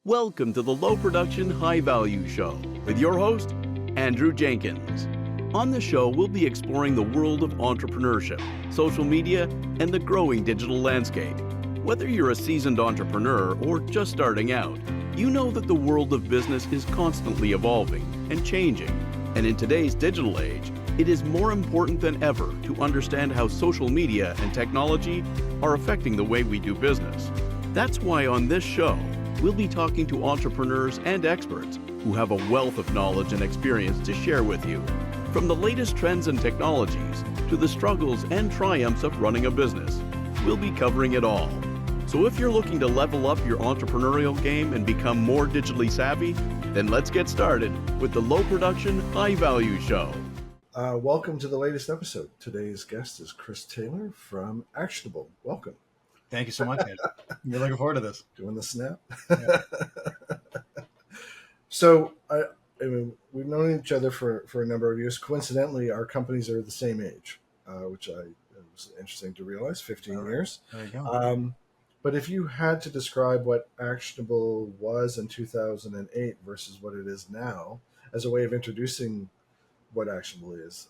Welcome to the Low Production, High Value Show with your host, Andrew Jenkins. On the show, we'll be exploring the world of entrepreneurship, social media, and the growing digital landscape. Whether you're a seasoned entrepreneur or just starting out, you know that the world of business is constantly evolving and changing. And in today's digital age, it is more important than ever to understand how social media and technology are affecting the way we do business. That's why on this show, we'll be talking to entrepreneurs and experts who have a wealth of knowledge and experience to share with you. From the latest trends and technologies to the struggles and triumphs of running a business, we'll be covering it all. So if you're looking to level up your entrepreneurial game and become more digitally savvy, then let's get started with the Low Production, High Value Show. Welcome to the latest episode. Today's guest is Chris Taylor from Actionable. Welcome. Thank you so much, Ed. You're looking forward to this. Doing the snap. Yeah. So, I mean, we've known each other for a number of years. Coincidentally, our companies are the same age, which it was interesting to realize, 15 years. There you go. But if you had to describe what Actionable was in 2008 versus what it is now, as a way of introducing what Actionable is,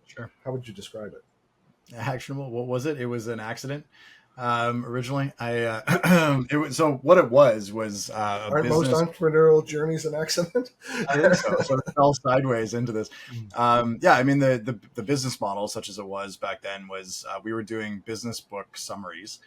Sure. how would you describe it? Actionable. What was it? It was an accident. Originally, it was, so what it was a Aren't business. most entrepreneurial journeys an accident? I think so. So it fell sideways into this. Yeah, I mean, the business model, such as it was back then, was we were doing business book summaries.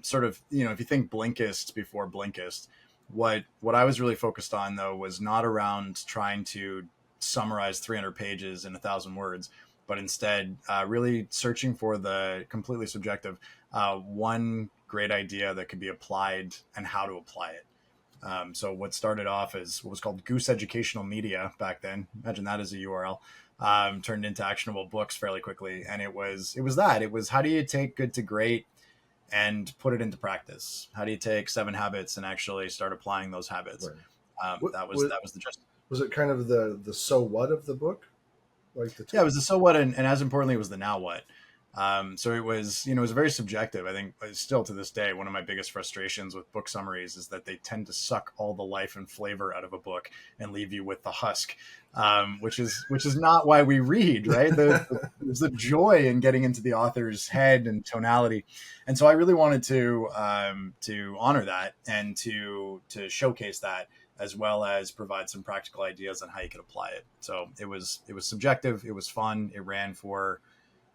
Sort of, if you think Blinkist before Blinkist, what I was really focused on, though, was not around trying to summarize 300 pages in 1,000 words, but instead really searching for the completely subjective one great idea that could be applied and how to apply it. So what started off as what was called Goose Educational Media back then, imagine that as a URL, turned into Actionable Books fairly quickly. And it was how do you take good to great and put it into practice? How do you take 7 habits and actually start applying those habits? Right. That was the gist. Was it kind of the so what of the book? Yeah, it was the so what, and as importantly, it was the now what. So it was, it was very subjective. I think still to this day, one of my biggest frustrations with book summaries is that they tend to suck all the life and flavor out of a book and leave you with the husk, which is not why we read, right? There's the joy in getting into the author's head and tonality. And so I really wanted to honor that and to showcase that, as well as provide some practical ideas on how you could apply it. So it was subjective. It was fun. It ran for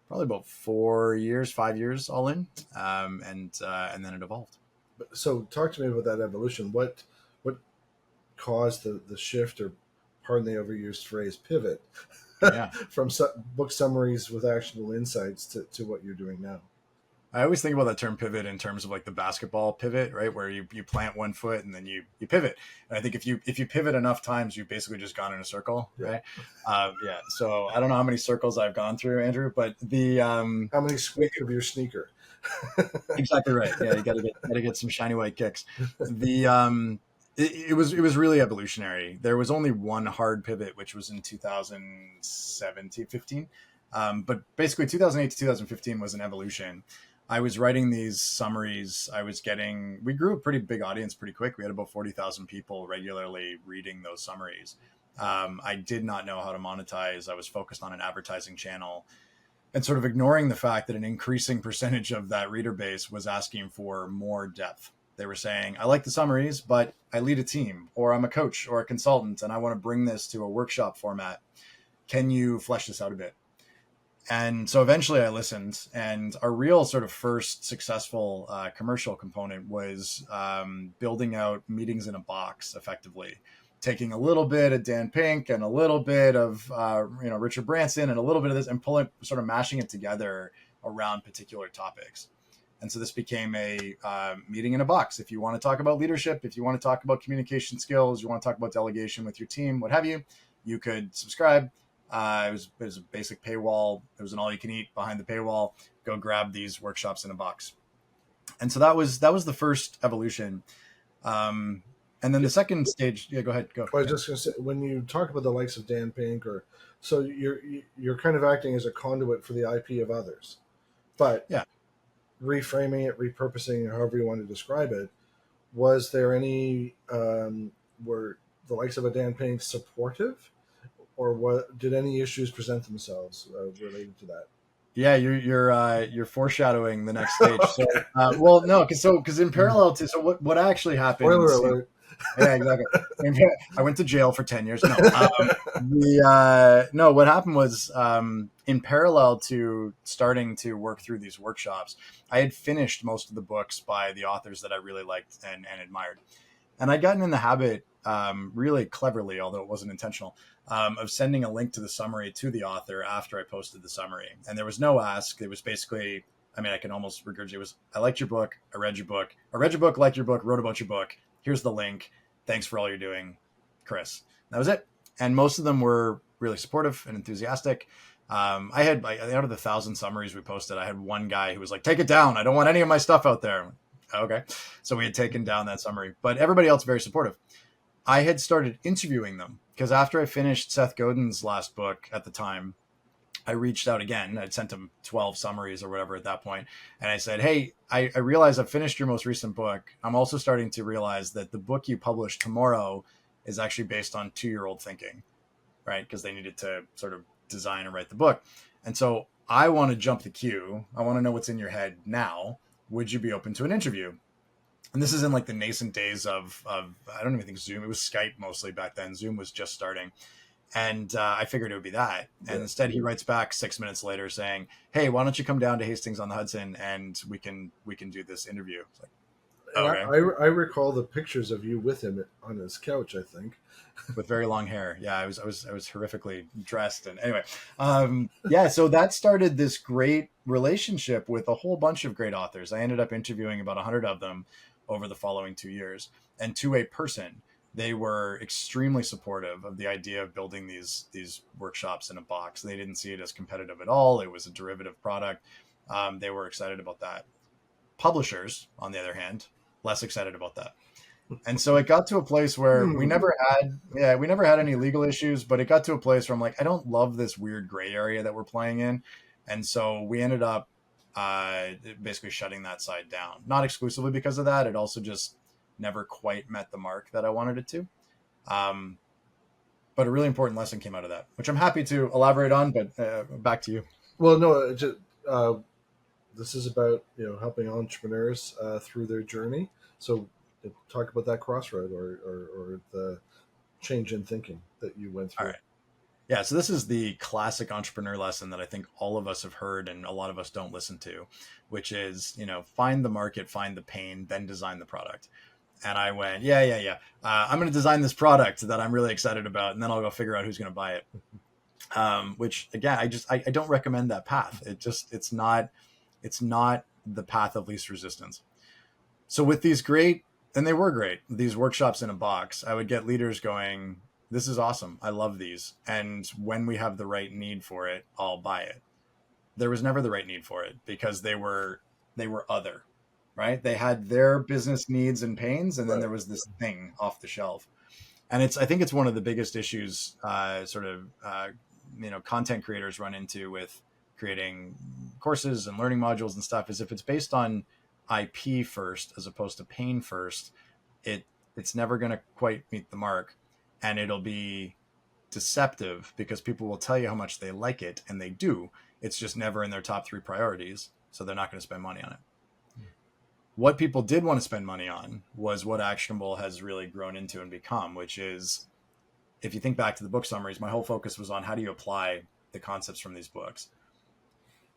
probably about 5 years all in. And then it evolved. So talk to me about that evolution. What caused the shift, or pardon the overused phrase, pivot, from book summaries with actionable insights to what you're doing now? I always think about that term pivot in terms of like the basketball pivot, right? Where you plant one foot and then you pivot. And I think if you pivot enough times, you've basically just gone in a circle, right? Yeah. So I don't know how many circles I've gone through, Andrew, but how many squeaks of your sneaker? Exactly right. Yeah, you gotta get some shiny white kicks. It was really evolutionary. There was only one hard pivot, which was in 2017, 15. But basically 2008 to 2015 was an evolution. I was writing these summaries. We grew a pretty big audience pretty quick. We had about 40,000 people regularly reading those summaries. I did not know how to monetize. I was focused on an advertising channel and sort of ignoring the fact that an increasing percentage of that reader base was asking for more depth. They were saying, I like the summaries, but I lead a team, or I'm a coach or a consultant, and I want to bring this to a workshop format. Can you flesh this out a bit? And so eventually I listened, and our real sort of first successful commercial component was building out meetings in a box, effectively taking a little bit of Dan Pink and a little bit of Richard Branson and a little bit of this, and mashing it together around particular topics. And so this became a meeting in a box. If you want to talk about leadership, if you want to talk about communication skills, you want to talk about delegation with your team, what have you, you could subscribe. It was a basic paywall. There was an all-you-can-eat behind the paywall. Go grab these workshops in a box. And so that was the first evolution. And then the second stage. Yeah, go ahead. Go. I was just going to say, when you talk about the likes of Dan Pink, so you're kind of acting as a conduit for the IP of others, but yeah, reframing it, repurposing, however you want to describe it. Was there any were the likes of a Dan Payne supportive, or what? Did any issues present themselves related to that? Yeah, you're foreshadowing the next stage. So, well, no, because in parallel to what actually happened. Spoiler alert. Yeah, exactly. I went to jail for 10 years. No, no. What happened was, in parallel to starting to work through these workshops, I had finished most of the books by the authors that I really liked and admired, and I'd gotten in the habit, really cleverly, although it wasn't intentional, of sending a link to the summary to the author after I posted the summary, and there was no ask. It was basically, I mean, I can almost regurgitate. It was, I liked your book. I read your book. I read your book, liked your book, wrote about your book. Here's the link. Thanks for all you're doing, Chris. That was it. And most of them were really supportive and enthusiastic. I had, out of the 1,000 summaries we posted, I had one guy who was like, take it down. I don't want any of my stuff out there. Okay. So we had taken down that summary, but everybody else very supportive. I had started interviewing them because after I finished Seth Godin's last book at the time, I reached out again. I'd sent him 12 summaries or whatever at that point. And I said, hey, I realize I've finished your most recent book. I'm also starting to realize that the book you publish tomorrow is actually based on 2-year-old thinking, right? Because they needed to sort of design and write the book. And so I want to jump the queue. I want to know what's in your head now. Would you be open to an interview? And this is in like the nascent days of I don't even think Zoom. It was Skype mostly back then. Zoom was just starting. And I figured it would be that. And instead he writes back 6 minutes later saying, hey, why don't you come down to Hastings on the Hudson and we can do this interview. It's like, okay. I recall the pictures of you with him on his couch, I think. With very long hair. Yeah, I was horrifically dressed. And anyway, yeah, so that started this great relationship with a whole bunch of great authors. I ended up interviewing about 100 of them over the following 2 years. And to a person, they were extremely supportive of the idea of building these workshops in a box. They didn't see it as competitive at all. It was a derivative product. They were excited about that. Publishers, on the other hand, less excited about that. And so it got to a place where we never had any legal issues, but it got to a place where I'm like, I don't love this weird gray area that we're playing in. And so we ended up basically shutting that side down, not exclusively because of that. It also just never quite met the mark that I wanted it to. But a really important lesson came out of that, which I'm happy to elaborate on, but back to you. Well, no, this is about, helping entrepreneurs through their journey. So talk about that crossroad or the change in thinking that you went through. All right. Yeah. So this is the classic entrepreneur lesson that I think all of us have heard and a lot of us don't listen to, which is, find the market, find the pain, then design the product. And I went, yeah. I'm going to design this product that I'm really excited about, and then I'll go figure out who's going to buy it. Which again, I don't recommend that path. It's not the path of least resistance. So with these great, and they were great, these workshops in a box, I would get leaders going, this is awesome. I love these. And when we have the right need for it, I'll buy it. There was never the right need for it because they were other, right? They had their business needs and pains. And then there was this thing off the shelf. And I think it's one of the biggest issues, content creators run into with creating courses and learning modules and stuff, is if it's based on IP first as opposed to pain first, it's never going to quite meet the mark, and it'll be deceptive because people will tell you how much they like it, and they do. It's just never in their top 3 priorities, so they're not going to spend money on it. What people did want to spend money on was what Actionable has really grown into and become, which is, if you think back to the book summaries, my whole focus was on how do you apply the concepts from these books.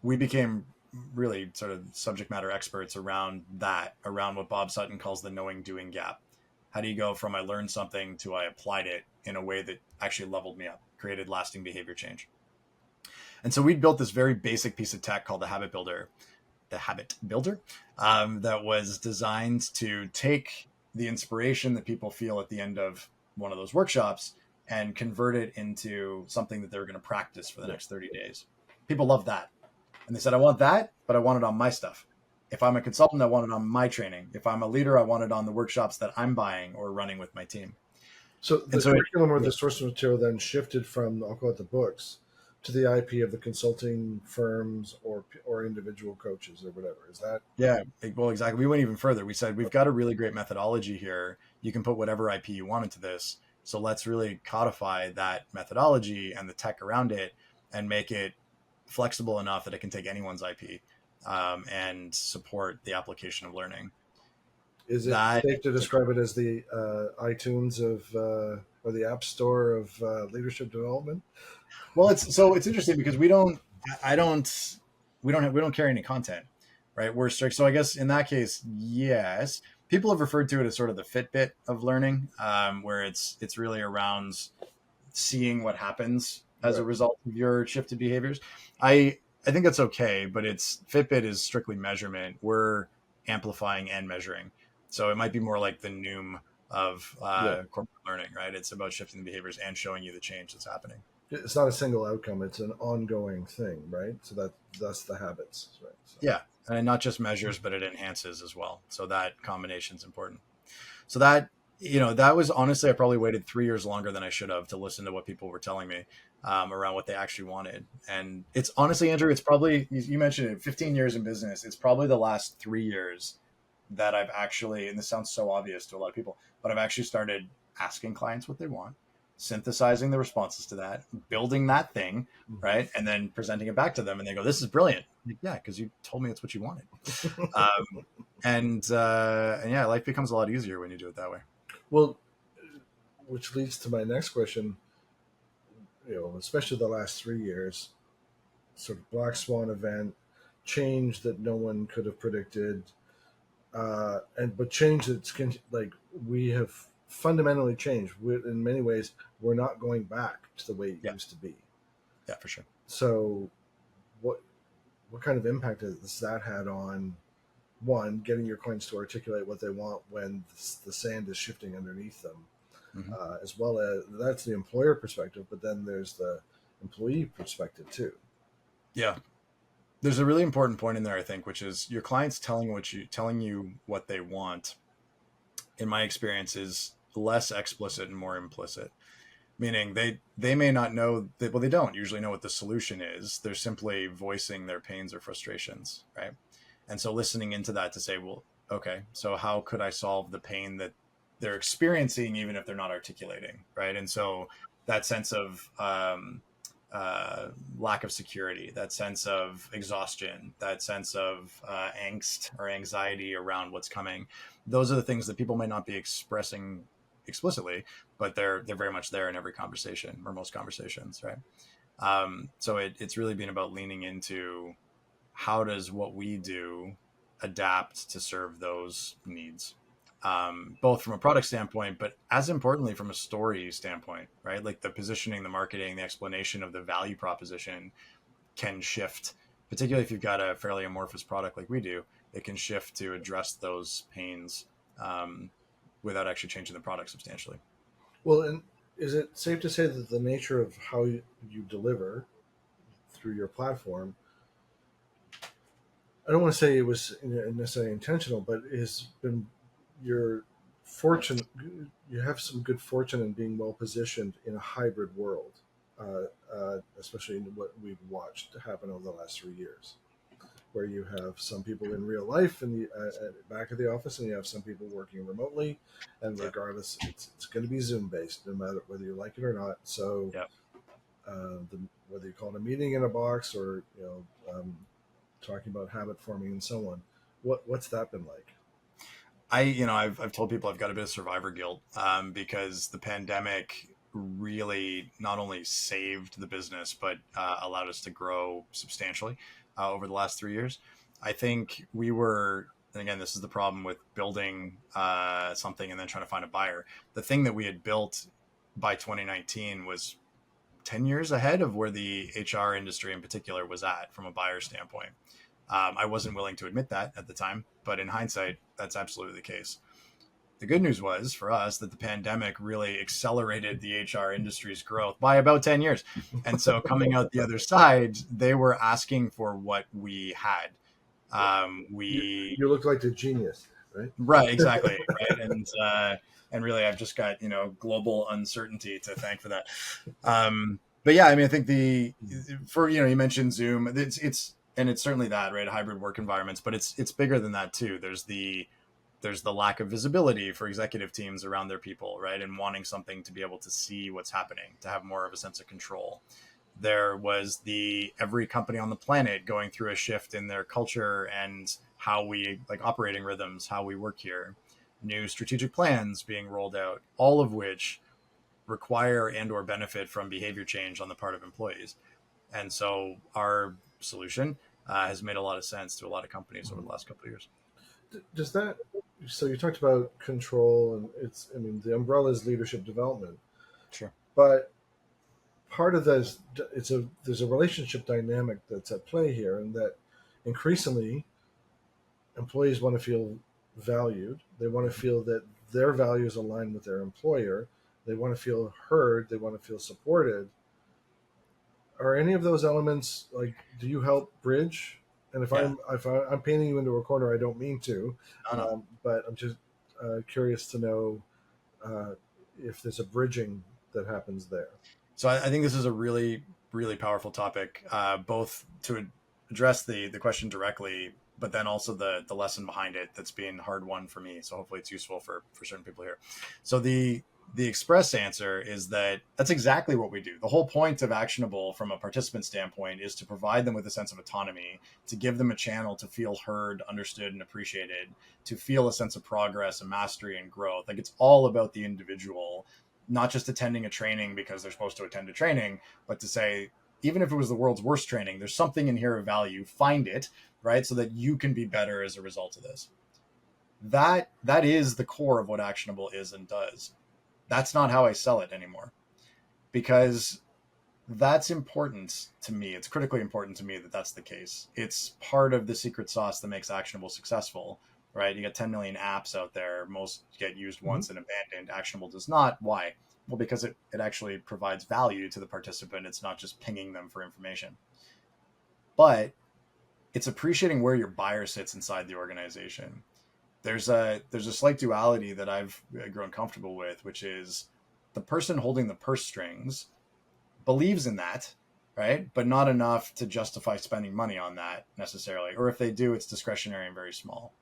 We became really sort of subject matter experts around what Bob Sutton calls the knowing doing gap. How do you go from I learned something to I applied it in a way that actually leveled me up, created lasting behavior change? And so we built this very basic piece of tech called the Habit Builder, that was designed to take the inspiration that people feel at the end of one of those workshops and convert it into something that they're going to practice for the next 30 days. People love that. And they said, I want that, but I want it on my stuff. If I'm a consultant, I want it on my training. If I'm a leader, I want it on the workshops that I'm buying or running with my team. So the curriculum or the source material then shifted from, I'll call it the books, to the IP of the consulting firms or individual coaches or whatever. Is that? Yeah, well, exactly. We went even further. We said, we've got a really great methodology here. You can put whatever IP you want into this. So let's really codify that methodology and the tech around it and make it flexible enough that it can take anyone's IP and support the application of learning. Is it safe to describe it as the iTunes of or the App Store of leadership development? Well, it's interesting because we don't carry any content, right? We're strict. So I guess in that case, yes, people have referred to it as sort of the Fitbit of learning, where it's really around seeing what happens as a result of your shifted behaviors. I think that's okay, but Fitbit is strictly measurement. We're amplifying and measuring. So it might be more like the Noom of corporate learning, right? It's about shifting the behaviors and showing you the change that's happening. It's not a single outcome; it's an ongoing thing, right? So that's the habits, right? So. Yeah, and it not just measures, but it enhances as well. So that combination is important. So that that was honestly, I probably waited 3 years longer than I should have to listen to what people were telling me around what they actually wanted. And it's honestly, Andrew, it's probably, you mentioned it, 15 years in business. It's probably the last 3 years that I've actually, and this sounds so obvious to a lot of people, but I've actually started asking clients what they want, synthesizing the responses to that, building that thing, right? And then presenting it back to them and they go, this is brilliant. Like, yeah, because you told me it's what you wanted. And yeah, life becomes a lot easier when you do it that way. Well, which leads to my next question, especially the last 3 years, sort of black swan event, change that no one could have predicted, but change that's like we have fundamentally changed. In many ways, we're not going back to the way it used to be. Yeah, for sure. So what kind of impact has that had on, one, getting your clients to articulate what they want when the sand is shifting underneath them, as well as that's the employer perspective, but then there's the employee perspective too. Yeah. There's a really important point in there, I think, which is your clients telling you what they want, in my experience, is less explicit and more implicit. Meaning they may not know that, well, they don't usually know what the solution is. They're simply voicing their pains or frustrations, right? And so listening into that to say, well, okay, so how could I solve the pain that they're experiencing, even if they're not articulating, right? And so that sense of lack of security, that sense of exhaustion, that sense of angst or anxiety around what's coming, those are the things that people might not be expressing explicitly, but they're very much there in every conversation or most conversations, right? So it's really been about leaning into how does what we do adapt to serve those needs, both from a product standpoint, but as importantly from a story standpoint, right? Like the positioning, the marketing, the explanation of the value proposition can shift, particularly if you've got a fairly amorphous product like we do. It can shift to address those pains without actually changing the product substantially. Well, and is it safe to say that the nature of how you deliver through your platform, I don't want to say it was necessarily intentional, but it has been your fortune. You have some good fortune in being well positioned in a hybrid world, especially in what we've watched happen over the last 3 years, where you have some people in real life in the back of the office, and you have some people working remotely, and regardless, it's going to be Zoom based, no matter whether you like it or not. So, whether you call it a meeting in a box or talking about habit forming and so on, what's that been like? I've told people I've got a bit of survivor guilt because the pandemic really not only saved the business, but allowed us to grow substantially over the last 3 years. I think we were, and again, this is the problem with building something and then trying to find a buyer. The thing that we had built by 2019 was 10 years ahead of where the HR industry in particular was at from a buyer standpoint. I wasn't willing to admit that at the time, but in hindsight, that's absolutely the case. The good news was for us that the pandemic really accelerated the HR industry's growth by about 10 years. And so coming out the other side, they were asking for what we had. You look like a genius, right? Right, exactly. Right. And really, I've just got, global uncertainty to thank for that. But yeah, I mean, I think you mentioned Zoom. It's certainly that, right? Hybrid work environments, but it's bigger than that too. There's the lack of visibility for executive teams around their people, right? And wanting something to be able to see what's happening, to have more of a sense of control. There was every company on the planet going through a shift in their culture and how we operating rhythms, how we work here, new strategic plans being rolled out, all of which require and or benefit from behavior change on the part of employees. And so our solution has made a lot of sense to a lot of companies over the last couple of years. Does that, so you talked about control, and the umbrella is leadership development. Sure. But part of this, there's a relationship dynamic that's at play here, and that increasingly employees want to feel valued. They want to feel that their values align with their employer. They want to feel heard. They want to feel supported. Are any of those elements, do you help bridge? And if I'm painting you into a corner, I don't mean to, but I'm just curious to know if there's a bridging that happens there. So I think this is a really, really powerful topic, both to address the question directly, but then also the lesson behind it that's been hard won for me. So hopefully it's useful for certain people here. So the express answer is that's exactly what we do. The whole point of Actionable from a participant standpoint is to provide them with a sense of autonomy, to give them a channel to feel heard, understood, and appreciated, to feel a sense of progress and mastery and growth. It's all about the individual, not just attending a training because they're supposed to attend a training, but to say, even if it was the world's worst training, there's something in here of value, find it, right? So that you can be better as a result of this. That is the core of what Actionable is and does. That's not how I sell it anymore, because that's important to me. It's critically important to me that that's the case. It's part of the secret sauce that makes Actionable successful, right? You got 10 million apps out there. Most get used once and abandoned. Actionable does not. Why? Well, because it actually provides value to the participant. It's not just pinging them for information. But it's appreciating where your buyer sits inside the organization. There's a slight duality that I've grown comfortable with, which is the person holding the purse strings believes in that, right? But not enough to justify spending money on that necessarily. Or if they do, it's discretionary and very small.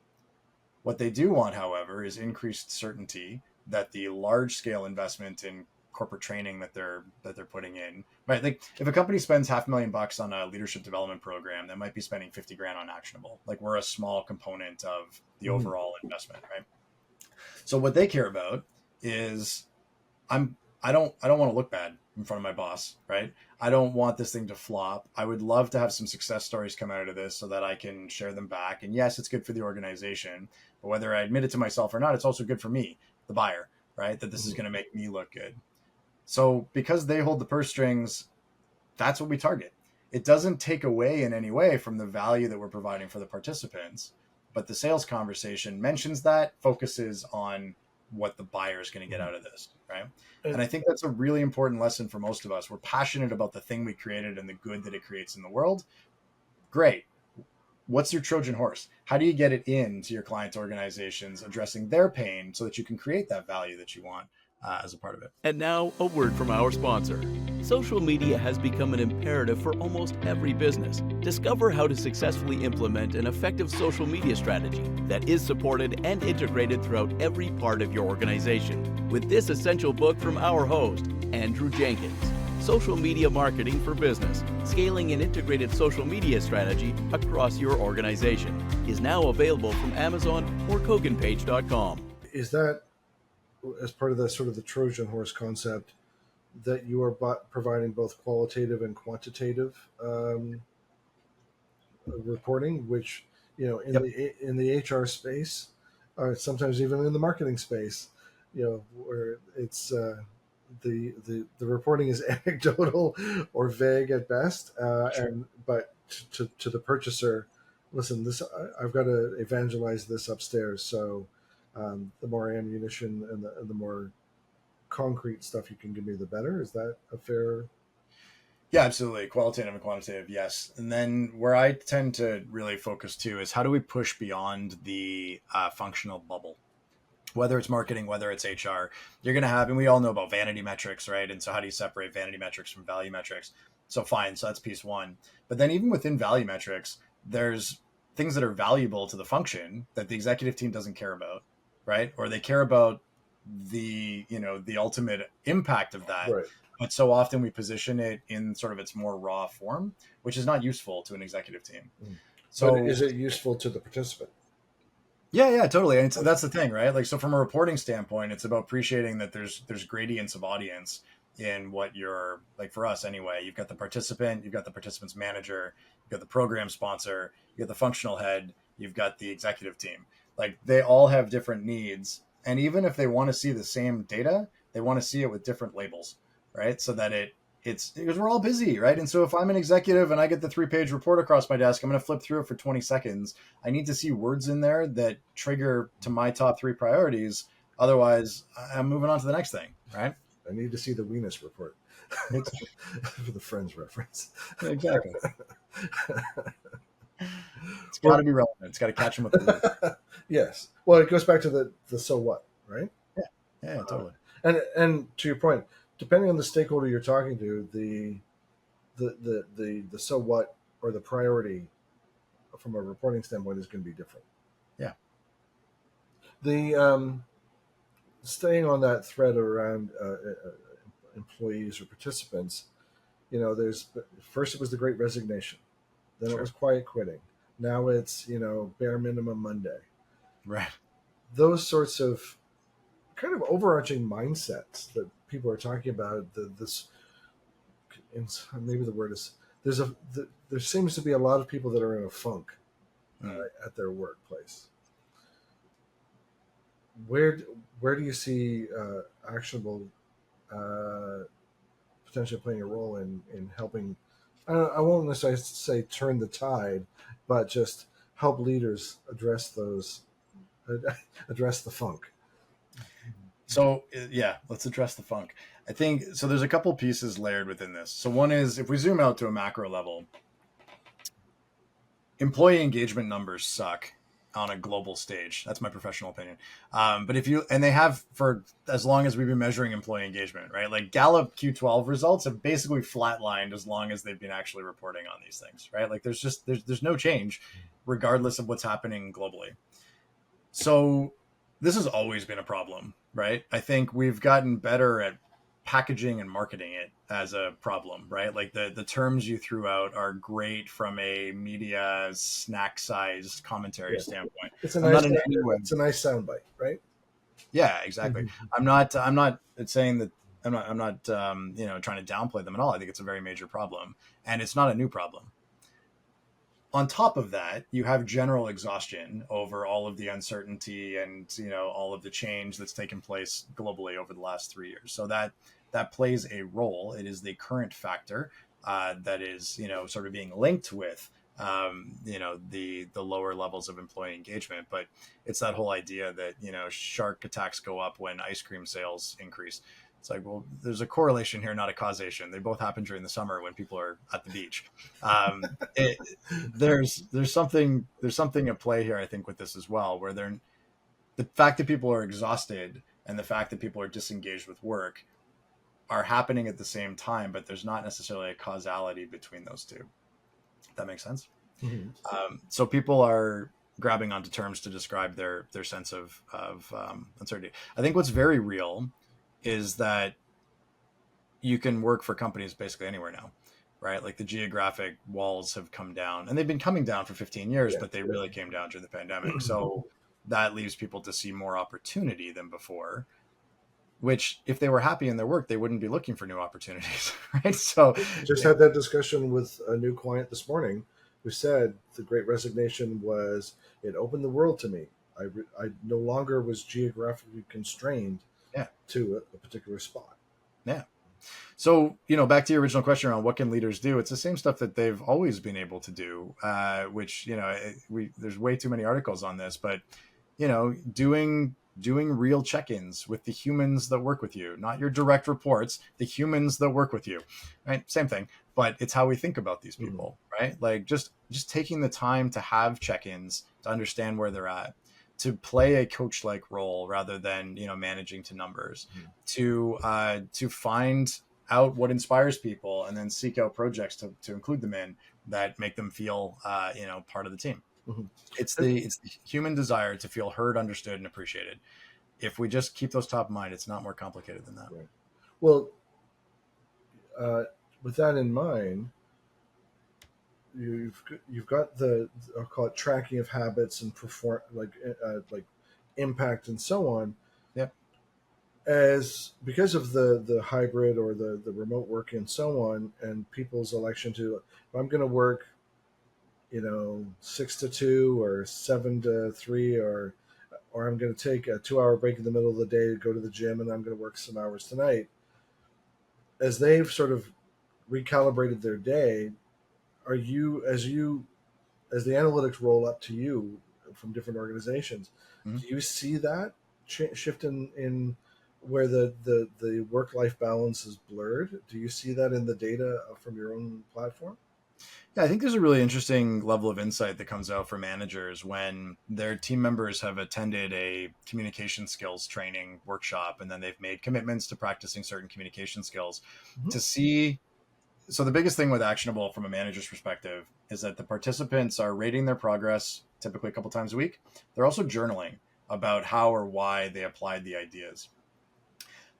What they do want, however, is increased certainty that the large scale investment in corporate training that they're putting in, right? If a company spends $500,000 on a leadership development program, they might be spending 50 grand on Actionable. We're a small component of the overall investment, right? So what they care about is I don't want to look bad in front of my boss, right? I don't want this thing to flop. I would love to have some success stories come out of this so that I can share them back. And yes, it's good for the organization, but whether I admit it to myself or not, it's also good for me, the buyer, right? That this is going to make me look good. So because they hold the purse strings, that's what we target. It doesn't take away in any way from the value that we're providing for the participants, but the sales conversation mentions that, focuses on what the buyer is going to get out of this, right? And I think that's a really important lesson for most of us. We're passionate about the thing we created and the good that it creates in the world. Great. What's your Trojan horse? How do you get it into your clients' organizations, addressing their pain so that you can create that value that you want as a part of it? And now, a word from our sponsor. Social media has become an imperative for almost every business. Discover how to successfully implement an effective social media strategy that is supported and integrated throughout every part of your organization with this essential book from our host, Andrew Jenkins. Social Media Marketing for Business, Scaling an Integrated Social Media Strategy Across Your Organization, is now available from Amazon or KoganPage.com. Is that, as part of the sort of the Trojan horse concept, that you are providing both qualitative and quantitative reporting, which, in the HR space, or sometimes even in the marketing space, where it's the reporting is anecdotal or vague at best, but to the purchaser, listen, I've got to evangelize this upstairs. So the more ammunition and the more concrete stuff you can give me, the better. Is that a fair? Yeah, absolutely. Qualitative and quantitative, yes. And then where I tend to really focus too is how do we push beyond the functional bubble? whether it's marketing, whether it's HR, you're going to have, and we all know about vanity metrics, right? And so how do you separate vanity metrics from value metrics? So fine. So that's piece one. But then even within value metrics, there's things that are valuable to the function that the executive team doesn't care about, right? Or they care about the, the ultimate impact of that. Right. But so often we position it in sort of its more raw form, which is not useful to an executive team. So but is it useful to the participant? Yeah, totally. And that's the thing, right? Like, so from a reporting standpoint, it's about appreciating that there's gradients of audience in what you're, like, for us anyway. You've got the participant, you've got the participant's manager, you've got the program sponsor, you've got the functional head, you've got the executive team. Like, they all have different needs. And even if they want to see the same data, they want to see it with different labels, right? So that it's because we're all busy, right? And so if I'm an executive and I get the 3-page report across my desk, I'm going to flip through it for 20 seconds. I need to see words in there that trigger to my top 3 priorities. Otherwise, I'm moving on to the next thing, right? I need to see the Venus report for the Friends reference. Exactly. It's got to be relevant. It's got to catch them with the Yes. Well, it goes back to the so what, right? Yeah, totally. And to your point, depending on the stakeholder you're talking to, the so what or the priority from a reporting standpoint is going to be different. Yeah. The staying on that thread around employees or participants, there's first it was the Great Resignation, then Sure. it was quiet quitting, now it's bare minimum Monday. Right. Those sorts of kind of overarching mindsets that people are talking about. Maybe the word is there seems to be a lot of people that are in a funk at their workplace. Where do you see Actionable potentially playing a role in helping? I won't necessarily say turn the tide, but just help leaders address the funk. So yeah, let's address the funk. I think so. There's a couple pieces layered within this. So one is, if we zoom out to a macro level, employee engagement numbers suck on a global stage. That's my professional opinion. But they have for as long as we've been measuring employee engagement, right? Like Gallup Q12 results have basically flatlined as long as they've been actually reporting on these things, right? Like there's no change regardless of what's happening globally. So this has always been a problem, right? I think we've gotten better at packaging and marketing it as a problem, right? Like the terms you threw out are great from a media snack sized commentary standpoint. It's a nice soundbite, right? Yeah, exactly. I'm not saying that I'm not trying to downplay them at all. I think it's a very major problem, and it's not a new problem. On top of that, you have general exhaustion over all of the uncertainty and all of the change that's taken place globally over the last 3 years. So that plays a role. It is the current factor that is sort of being linked with the lower levels of employee engagement. But it's that whole idea that shark attacks go up when ice cream sales increase. It's like, well, there's a correlation here, not a causation. They both happen during the summer when people are at the beach. There's something at play here, I think, with this as well, where the fact that people are exhausted and the fact that people are disengaged with work are happening at the same time, but there's not necessarily a causality between those two. That makes sense. Mm-hmm. So people are grabbing onto terms to describe their sense of uncertainty. I think what's very real is that you can work for companies basically anywhere now, right? Like the geographic walls have come down, and they've been coming down for 15 years, but they really came down during the pandemic. So that leaves people to see more opportunity than before, which if they were happy in their work, they wouldn't be looking for new opportunities, right? So just had that discussion with a new client this morning who said the Great Resignation it opened the world to me. I no longer was geographically constrained to a particular spot. Yeah. So, back to your original question around what can leaders do? It's the same stuff that they've always been able to do, which, there's way too many articles on this, but, doing real check-ins with the humans that work with you, not your direct reports, the humans that work with you, right? Same thing, but it's how we think about these people, right? Like just taking the time to have check-ins to understand where they're at. to play a coach-like role rather than, managing to numbers, to find out what inspires people and then seek out projects to include them in that make them feel, part of the team. Mm-hmm. It's the human desire to feel heard, understood, and appreciated. If we just keep those top of mind, it's not more complicated than that. Right. Well, with that in mind, you've got the, I'll call it, tracking of habits and perform, like impact and so on. Yeah. As because of the hybrid or the remote work and so on, and people's election to, I'm going to work, 6 to 2 or 7 to 3, or I'm going to take a 2-hour break in the middle of the day to go to the gym, and I'm going to work some hours tonight. As they've sort of recalibrated their day, are you, as the analytics roll up to you from different organizations, Mm-hmm. do you see that shift in where the work-life balance is blurred? Do you see that in the data from your own platform? Yeah, I think there's a really interesting level of insight that comes out for managers when their team members have attended a communication skills training workshop, and then they've made commitments to practicing certain communication skills. Mm-hmm. To see, so the biggest thing with Actionable from a manager's perspective is that the participants are rating their progress typically a couple times a week. They're also journaling about how or why they applied the ideas.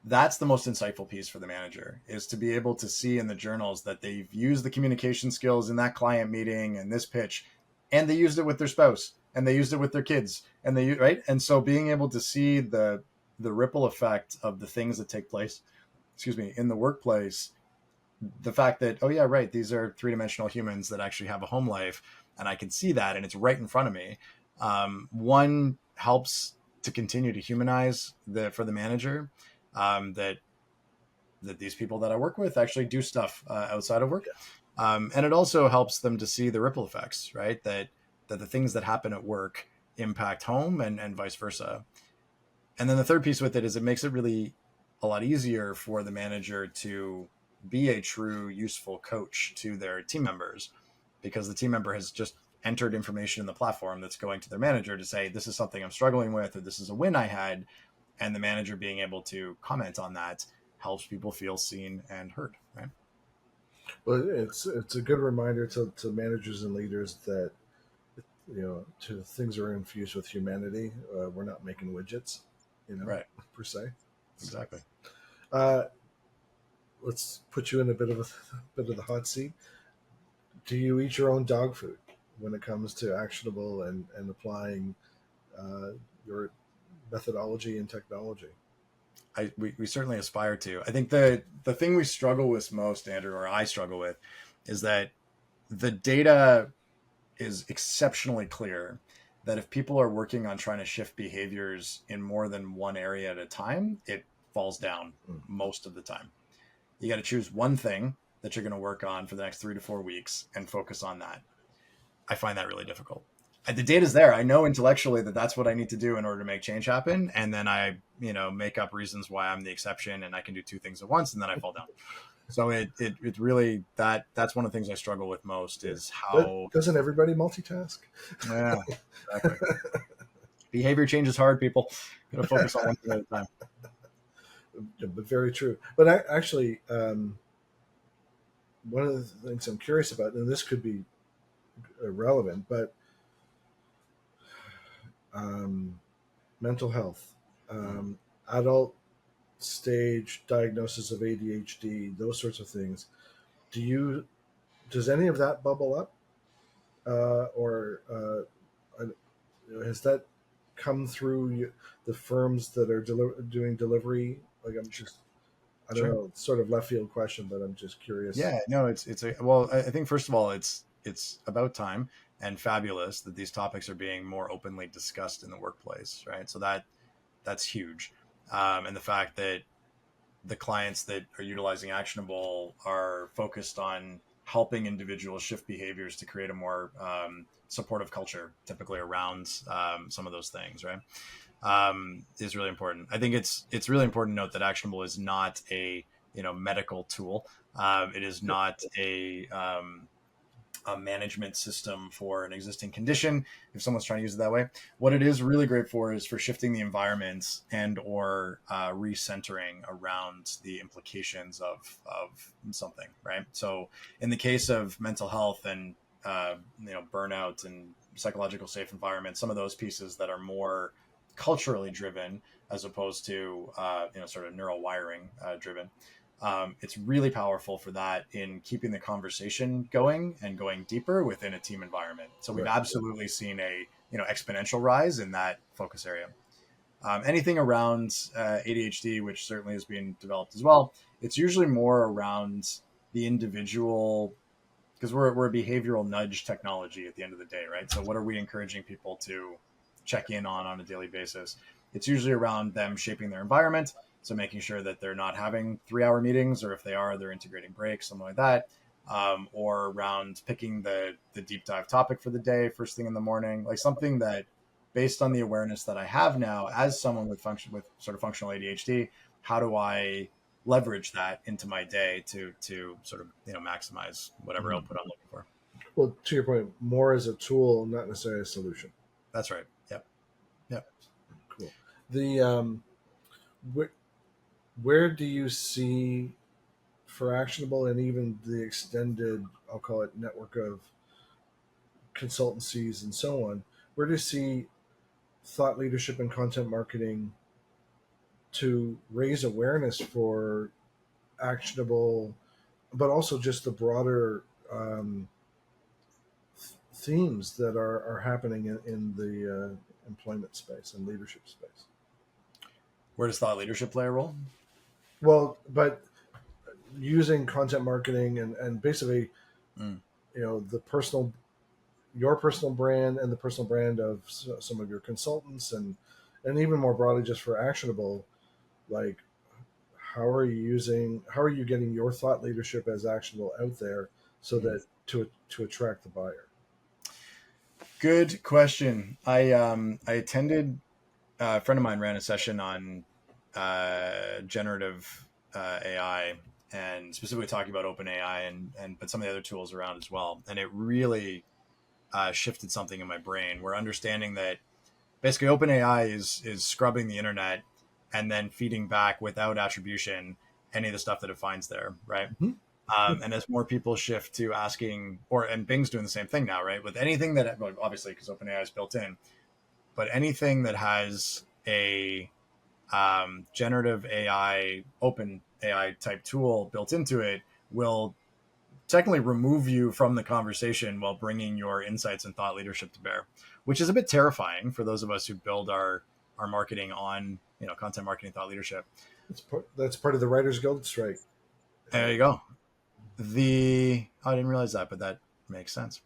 That's the most insightful piece for the manager, is to be able to see in the journals that they've used the communication skills in that client meeting and this pitch, and they used it with their spouse, and they used it with their kids, and right. And so being able to see the ripple effect of the things that take place, in the workplace, the fact that, oh yeah, right, these are 3-dimensional humans that actually have a home life, and I can see that, and it's right in front of me. One helps to continue to humanize for the manager. That these people that I work with actually do stuff outside of work. And it also helps them to see the ripple effects, right? That the things that happen at work impact home and vice versa. And then the third piece with it is it makes it really a lot easier for the manager to be a true useful coach to their team members, because the team member has just entered information in the platform that's going to their manager to say, this is something I'm struggling with, or this is a win I had. And the manager being able to comment on that helps people feel seen and heard, right? Well, it's a good reminder to managers and leaders that, things are infused with humanity. We're not making widgets, Right. per se. Exactly. Let's put you in a bit of the hot seat. Do you eat your own dog food when it comes to Actionable and applying your methodology and technology? We certainly aspire to. I think the thing we struggle with most, Andrew, or I struggle with, is that the data is exceptionally clear that if people are working on trying to shift behaviors in more than one area at a time, it falls down most of the time. You got to choose one thing that you're going to work on for the next 3 to 4 weeks and focus on that. I find that really difficult. The data's there. I know intellectually that that's what I need to do in order to make change happen. And then I, make up reasons why I'm the exception and I can do 2 things at once, and then I fall down. So it really, that's one of the things I struggle with most, is how... Doesn't everybody multitask? Yeah, exactly. Behavior change is hard, people. You got to focus on one thing at a time. But very true. But actually, one of the things I'm curious about, and this could be irrelevant, but mental health, adult stage diagnosis of ADHD, those sorts of things. Does any of that bubble up, or has that come through the firms that are doing delivery? Like, I don't know, it's sort of left field question, but I'm just curious. Yeah, no, I think first of all, it's about time and fabulous that these topics are being more openly discussed in the workplace, right? So that's huge. And the fact that the clients that are utilizing Actionable are focused on helping individuals shift behaviors to create a more supportive culture, typically around some of those things, right? Is really important. I think it's really important to note that Actionable is not a medical tool. It is not a a management system for an existing condition, if someone's trying to use it that way. What it is really great for is for shifting the environment and or recentering around the implications of something, right? So in the case of mental health and burnout and psychological safe environment, some of those pieces that are more culturally driven as opposed to sort of neural wiring driven. It's really powerful for that in keeping the conversation going and going deeper within a team environment. So we've absolutely seen a exponential rise in that focus area. Anything around ADHD, which certainly is being developed as well, it's usually more around the individual, because we're a behavioral nudge technology at the end of the day, right? So what are we encouraging people to check in on a daily basis? It's usually around them shaping their environment. So making sure that they're not having 3-hour meetings, or if they are, they're integrating breaks, something like that. Or around picking the deep dive topic for the day, first thing in the morning, like something that, based on the awareness that I have now as someone with sort of functional ADHD, how do I leverage that into my day to sort of maximize whatever output I'm looking for. Well, to your point, more as a tool, not necessarily a solution. That's right. Yep. Cool. The where do you see, for Actionable and even the extended, I'll call it, network of consultancies and so on, where do you see thought leadership and content marketing to raise awareness for Actionable, but also just the broader themes that are happening in the employment space and leadership space? Where does thought leadership play a role? Well, but using content marketing and basically, your personal brand and the personal brand of some of your consultants and even more broadly, just for Actionable, like how are you getting your thought leadership as Actionable out there so that to attract the buyer? Good question. I attended, a friend of mine ran a session on generative AI, and specifically talking about OpenAI and but some of the other tools around as well. And it really shifted something in my brain. We're understanding that basically OpenAI is scrubbing the internet and then feeding back without attribution any of the stuff that it finds there, right? Mm-hmm. And as more people shift to asking, and Bing's doing the same thing now, right? With anything that, well, obviously because OpenAI is built in, but anything that has a generative AI, open AI type tool built into it will technically remove you from the conversation while bringing your insights and thought leadership to bear, which is a bit terrifying for those of us who build our marketing on, content marketing, thought leadership. That's part of the Writers Guild strike. There you go. I didn't realize that, but that makes sense.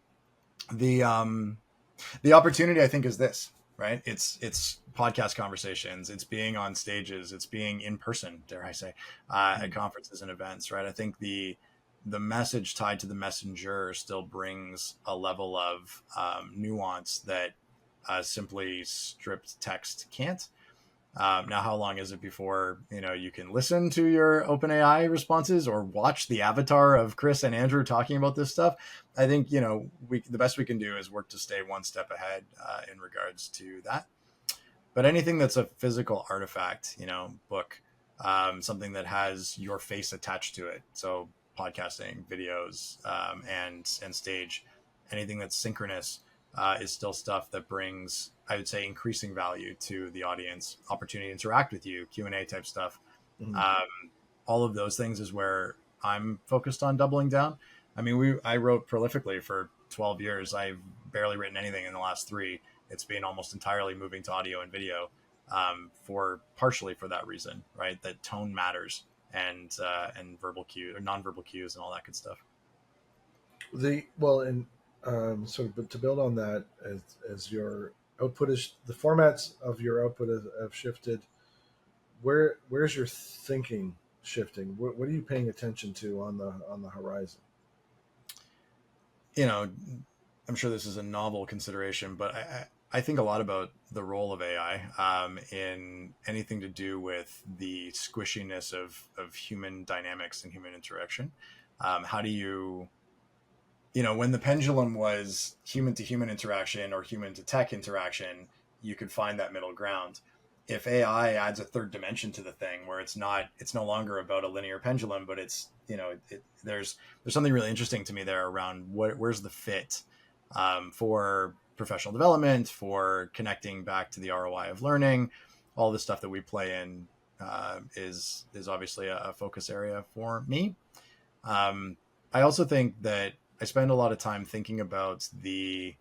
The opportunity, I think, is this, right? It's podcast conversations, it's being on stages, it's being in person, dare I say, at conferences and events, right? I think the message tied to the messenger still brings a level of nuance that simply stripped text can't. Now, how long is it before you can listen to your OpenAI responses or watch the avatar of Chris and Andrew talking about this stuff? I think the best we can do is work to stay one step ahead in regards to that. But anything that's a physical artifact, book, something that has your face attached to it, so podcasting, videos, and stage, anything that's synchronous is still stuff that brings, I would say, increasing value to the audience, opportunity to interact with you, Q&A type stuff. Mm-hmm. All of those things is where I'm focused on doubling down. I mean, I wrote prolifically for 12 years. I've barely written anything in the last 3. It's been almost entirely moving to audio and video, partially for that reason, right? That tone matters, and verbal cue or nonverbal cues and all that good stuff. But to build on that, as your output is, the formats of your output have shifted, where's your thinking shifting? What are you paying attention to on the horizon? I'm sure this is a novel consideration, but I think a lot about the role of AI in anything to do with the squishiness of human dynamics and human interaction. How do you when the pendulum was human to human interaction or human to tech interaction, you could find that middle ground. If AI adds a third dimension to the thing where it's no longer about a linear pendulum, but it's, there's something really interesting to me there around where's the fit for professional development, for connecting back to the ROI of learning. All the stuff that we play in is obviously a focus area for me. I also think that I spend a lot of time thinking about the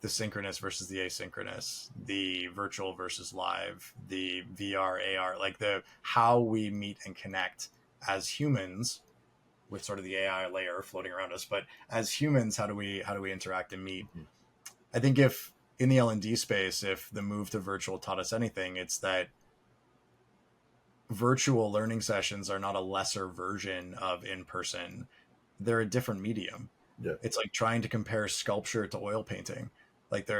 synchronous versus the asynchronous, the virtual versus live, the VR, AR, like how we meet and connect as humans with sort of the AI layer floating around us. But as humans, how do we interact and meet? I think if in the L&D space, if the move to virtual taught us anything, it's that virtual learning sessions are not a lesser version of in-person. They're a different medium. Yeah. It's like trying to compare sculpture to oil painting. Like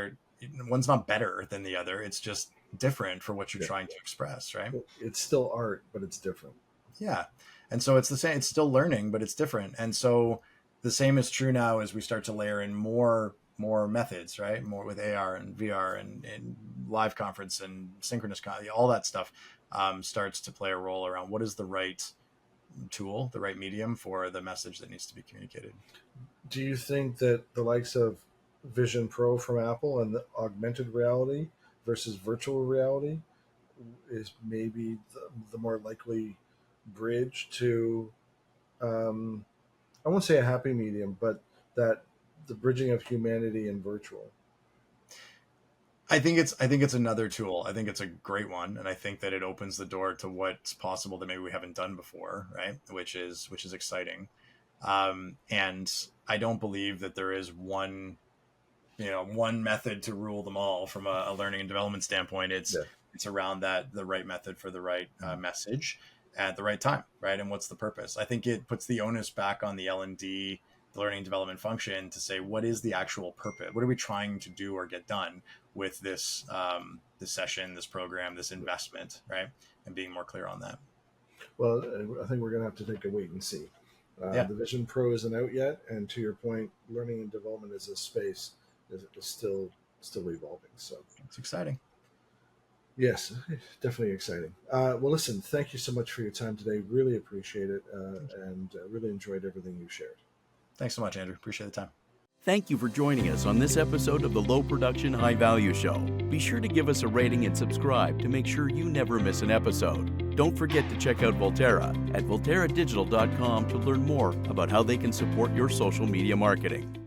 one's not better than the other. It's just different for what you're trying to express, right? It's still art, but it's different. Yeah. And so it's the same, it's still learning, but it's different. And so the same is true now as we start to layer in more methods, right? More with AR and VR and live conference and synchronous, all that stuff starts to play a role around what is the right tool, the right medium for the message that needs to be communicated. Do you think that the likes of Vision Pro from Apple and the augmented reality versus virtual reality is maybe the more likely bridge to, I won't say a happy medium, but that the bridging of humanity and virtual? I think it's another tool. I think it's a great one, and I think that it opens the door to what's possible that maybe we haven't done before, right? Which is exciting. And I don't believe that there is one method to rule them all from a learning and development standpoint. It's around the right method for the right message at the right time, right? And what's the purpose? I think it puts the onus back on the L&D, the learning and development function, to say, what is the actual purpose? What are we trying to do or get done with this session, this program, this investment, right? And being more clear on that. Well, I think we're going to have to take a wait and see. The Vision Pro isn't out yet, and to your point, learning and development as a space is still evolving. So it's exciting. Yes, definitely exciting. Well, listen, thank you so much for your time today. Really appreciate it, and really enjoyed everything you shared. Thanks so much, Andrew. Appreciate the time. Thank you for joining us on this episode of the Low Production High Value Show. Be sure to give us a rating and subscribe to make sure you never miss an episode. Don't forget to check out Volterra at volterradigital.com to learn more about how they can support your social media marketing.